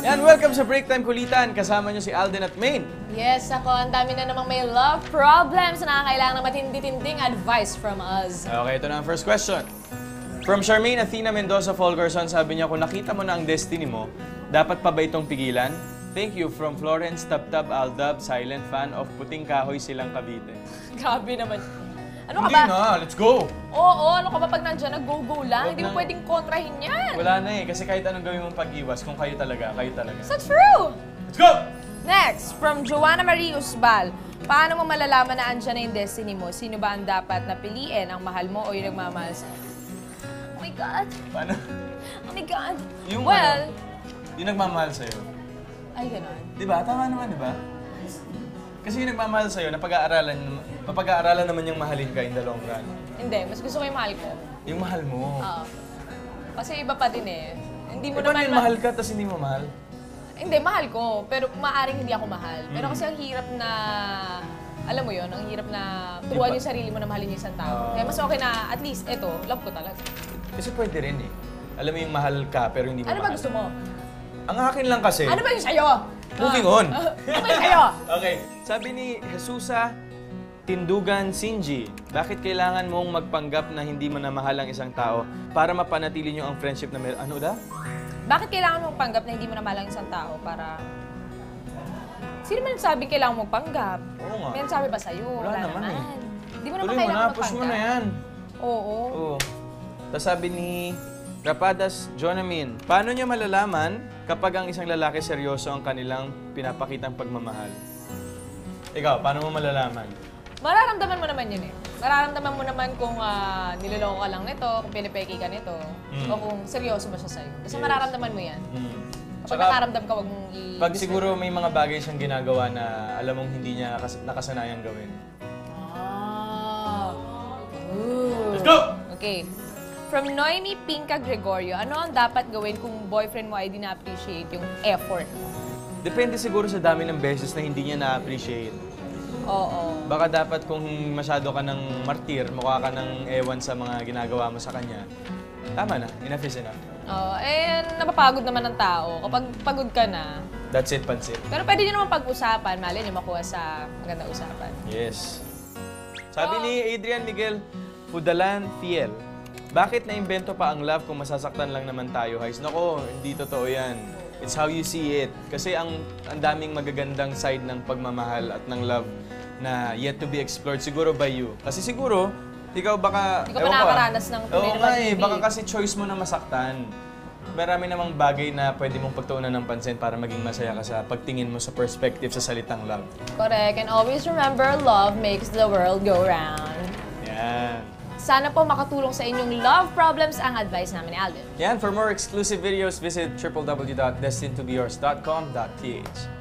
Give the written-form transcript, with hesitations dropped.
Yan, welcome sa Break Time Kulitan. Kasama nyo si Alden at Maine. Yes, ako. Ang dami na namang may love problems na nakakailangan ng matindi-tinding advice from us. Okay, ito na ang first question. From Charmaine Athena Mendoza Folgerson, sabi niya, kung nakita mo na ang destiny mo, dapat pa ba itong pigilan? Thank you from Florence Tabtab Aldab, silent fan of Puting Kahoy Silang Cavite. Grabe naman. Ano ka Hindi ba? na, let's go! Oo, ano ka ba pag nandiyan, nag-go-go lang? Wag Hindi mo nang- pwedeng kontrahin yan. Wala na eh, kasi kahit anong gawin mong pag-iwas, kung kayo talaga, kayo talaga. So true! Let's go! Next, from Joanna Marie Usbal. Paano mo malalaman na andyan na yung destiny mo? Sino ba ang dapat na piliin? Ang mahal mo o yung nagmamahal sa'yo? Oh my God! Paano? Oh my God! Yung Well, Yung nagmamahal sa'yo. ay ganon. Di ba? Tama naman, di ba? Kasi yung nagmamahal sa'yo, mapag-aaralan naman yung mahalin ka in the long run. Hindi, mas gusto ko yung mahal ko. Yung mahal mo. Oo. Kasi iba pa din eh. Hindi mo Iba naman din mahal ka, tapos hindi mo mahal. Hindi, mahal ko. Pero maaaring hindi ako mahal. Pero kasi ang hirap na, alam mo yon, ang hirap na turuan yung sarili mo na mahalin yung isang tao. Kaya mas okay na, at least, eto, love ko talaga. Kasi pwede rin eh. Alam mo yung mahal ka, pero hindi mo Ano mahal. ba gusto mo? Ang akin lang kasi, Ano ba yung sa'yo? moving on. Ano ba yung sa'yo? Okay, sabi ni Jesusa Tindugan Sinji, bakit kailangan mong magpanggap na hindi mo na mahal ang isang tao para mapanatili nyo ang friendship na meron? Ano da? Bakit kailangan mong panggap na hindi mo na mahal ang isang tao para... Sino man nagsabing kailangan mong panggap? Oo nga. May nagsabi ba sa'yo? Wala naman eh. Hindi mo naman Tuloy mo kailangan na, push mo na yan. Oo. Oo. Tapos sabi ni Rapadas Jonamin, paano niya malalaman kapag ang isang lalaki seryoso ang kanilang pinapakitang pagmamahal? Ikaw, paano mo malalaman? Mararamdaman mo naman yun eh. Mararamdaman mo naman kung niloloko ka lang nito, kung pinipeki ka nito, o kung seryoso ba siya sa'yo. Kasi mararamdaman mo yan. Kapag nakaramdam ka, wag mong Pag siguro may mga bagay siyang ginagawa na alam mong hindi niya nakasanayan gawin. Ooh. Let's go! Okay. From Noemi Pinka Gregorio, ano ang dapat gawin kung boyfriend mo ay di na-appreciate yung effort mo? Depende siguro sa dami ng beses na hindi niya na-appreciate. Oo. Baka dapat kung masyado ka ng martir, mukha ka ng ewan sa mga ginagawa mo sa kanya, tama na. Enough is enough. Napapagod naman ng tao. Kapag pagod ka na, That's it, pansit. pero pwede din naman pag-usapan, mali niyo makuha sa magandang usapan. Yes. Sabi ni Adrian Miguel Fudalan Fiel, bakit naimbento pa ang love kung masasaktan lang naman tayo, Hais? Nako, hindi totoo yan. It's how you see it. Kasi ang daming magagandang side ng pagmamahal at ng love na yet to be explored siguro by you. Kasi siguro, ikaw baka... Hindi ka pa nakakaranas ng tunay Oo na nga eh, pag-ibig. baka kasi choice mo na masaktan. Marami namang bagay na pwede mong pagtuunan ng pansin para maging masaya ka sa pagtingin mo sa perspective sa salitang love. Correct. And always remember, love makes the world go round. Yan. Sana po makatulong sa inyong love problems ang advice namin ni Alden. Yan, for more exclusive videos, visit www.destinedtobeyours.com.ph.